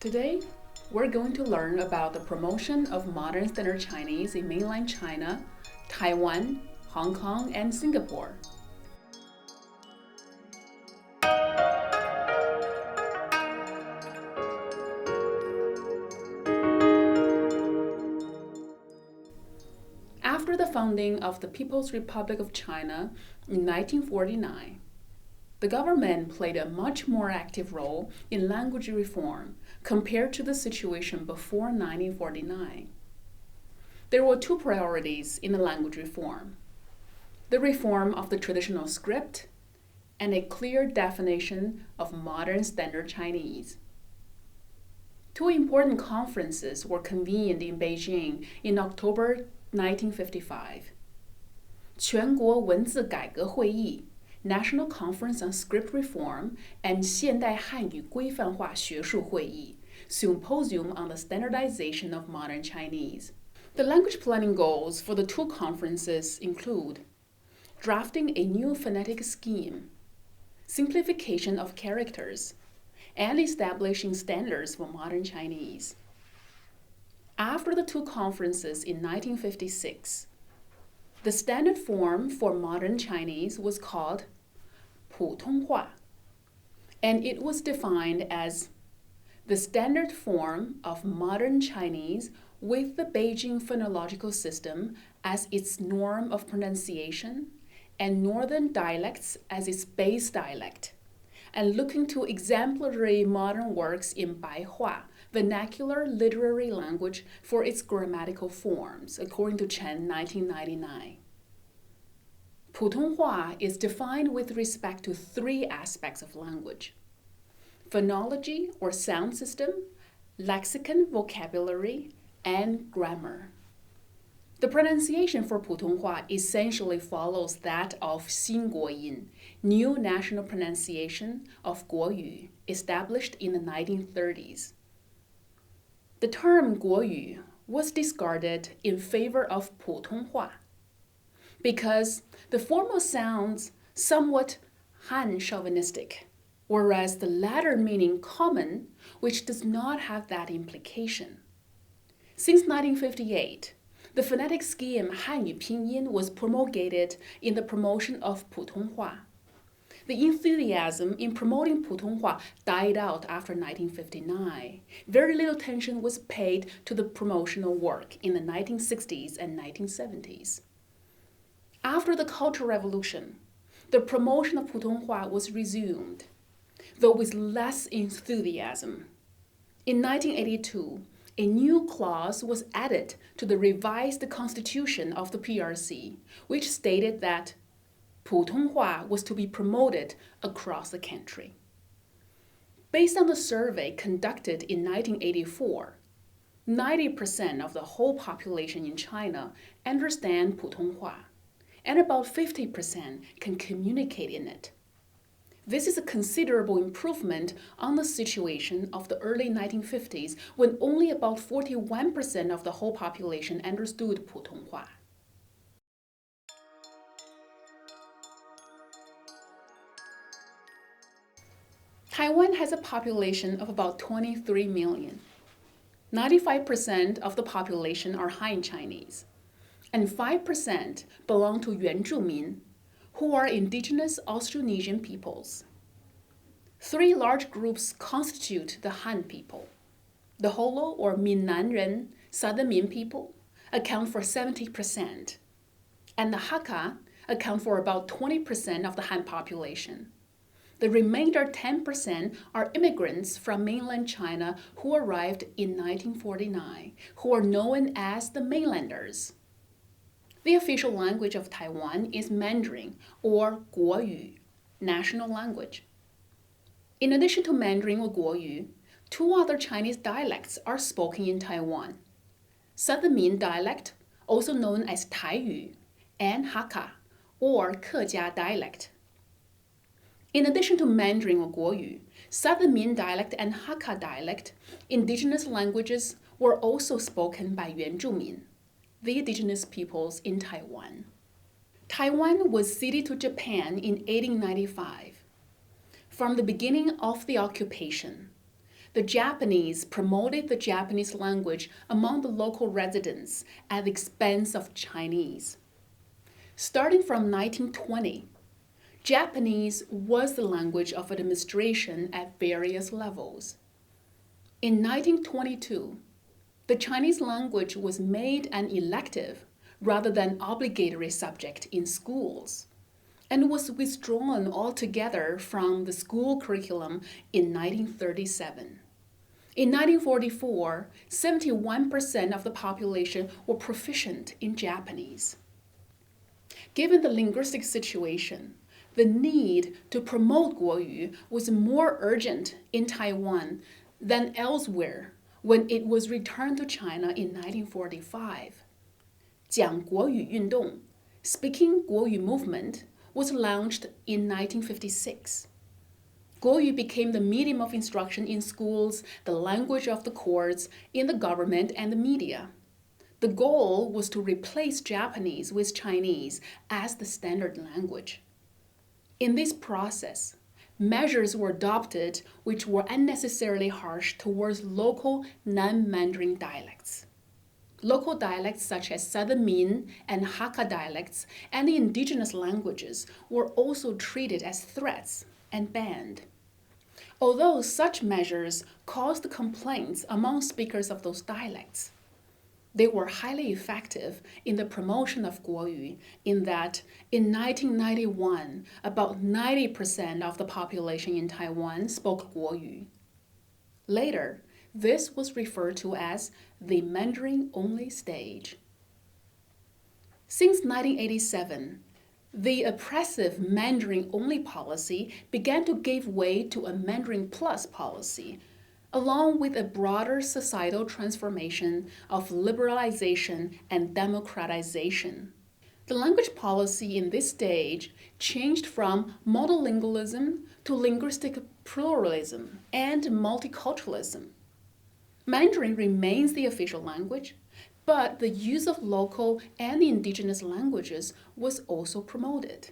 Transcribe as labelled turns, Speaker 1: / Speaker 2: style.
Speaker 1: Today, we're going to learn about the promotion of modern standard Chinese in mainland China, Taiwan, Hong Kong, and Singapore. After the founding of the People's Republic of China in 1949, the government played a much more active role in language reform compared to the situation before 1949. There were two priorities in the language reform: the reform of the traditional script and a clear definition of modern standard Chinese. Two important conferences were convened in Beijing in October 1955. 全国文字改革会议 National Conference on Script Reform and 现代汉语规范化学术会议 Symposium on the Standardization of Modern Chinese. The language planning goals for the two conferences include drafting a new phonetic scheme, simplification of characters, and establishing standards for modern Chinese. After the two conferences in 1956, the standard form for modern Chinese was called 普通话, and it was defined as the standard form of modern Chinese with the Beijing phonological system as its norm of pronunciation and northern dialects as its base dialect, and looking to exemplary modern works in Baihua, vernacular literary language, for its grammatical forms, according to Chen 1999. 普通话 is defined with respect to three aspects of language: phonology or sound system, lexicon, vocabulary, and grammar. The pronunciation for 普通话 essentially follows that of 新国音, new national pronunciation of 国语, established in the 1930s. The term 国语 was discarded in favor of 普通话because the former sounds somewhat Han chauvinistic, whereas the latter meaning common, which does not have that implication. Since 1958, the phonetic scheme 汉语拼音 was promulgated in the promotion of 普通话. The enthusiasm in promoting 普通话 died out after 1959. Very little attention was paid to the promotional work in the 1960s and 1970s. After the Cultural Revolution, the promotion of 普通话 was resumed, though with less enthusiasm. In 1982, a new clause was added to the revised constitution of the PRC, which stated that 普通话 was to be promoted across the country. Based on the survey conducted in 1984, 90% of the whole population in China understand 普通话, and about 50% can communicate in it. This is a considerable improvement on the situation of the early 1950s, when only about 41% of the whole population understood 普通话. Taiwan has a population of about 23 million. 95% of the population are Han Chinese, and 5% belong to 原住民, who are indigenous Austronesian peoples. Three large groups constitute the Han people. The Holo or Minnanren, Southern Min people, account for 70%, and the Hakka account for about 20% of the Han population. The remainder 10% are immigrants from mainland China who arrived in 1949, who are known as the mainlanders. The official language of Taiwan is Mandarin, or 国语, national language. In addition to Mandarin or 国语, two other Chinese dialects are spoken in Taiwan: Southern Min dialect, also known as 台语, and Hakka, or 客家 dialect. In addition to Mandarin or 国语, Southern Min dialect and Hakka dialect, indigenous languages, were also spoken by 原住民, the indigenous peoples in Taiwan. Taiwan was ceded to Japan in 1895. From the beginning of the occupation, The Japanese promoted the Japanese language among the local residents at the expense of Chinese. Starting from 1920, Japanese was the language of administration at various levels. In 1922, the Chinese language was made an elective rather than obligatory subject in schools, and was withdrawn altogether from the school curriculum in 1937. In 1944, 71% of the population were proficient in Japanese. Given the linguistic situation, the need to promote 国语 was more urgent in Taiwan than elsewhere when it was returned to China in 1945. 讲国语运动, speaking 国语 movement, was launched in 1956. 国语 became the medium of instruction in schools, the language of the courts, in the government and the media. The goal was to replace Japanese with Chinese as the standard language. In this process, measures were adopted which were unnecessarily harsh towards local non-Mandarin dialects. Local dialects such as Southern Min and Hakka dialects and the indigenous languages were also treated as threats and banned. Although such measures caused complaints among speakers of those dialects, they were highly effective in the promotion of 国语 in that in 1991, about 90% of the population in Taiwan spoke 国语. Later, this was referred to as the Mandarin-only stage. Since 1987, the oppressive Mandarin-only policy began to give way to a Mandarin Plus policy, along with a broader societal transformation of liberalization and democratization. The language policy in this stage changed from monolingualism to linguistic pluralism and multiculturalism. Mandarin remains the official language, but the use of local and indigenous languages was also promoted.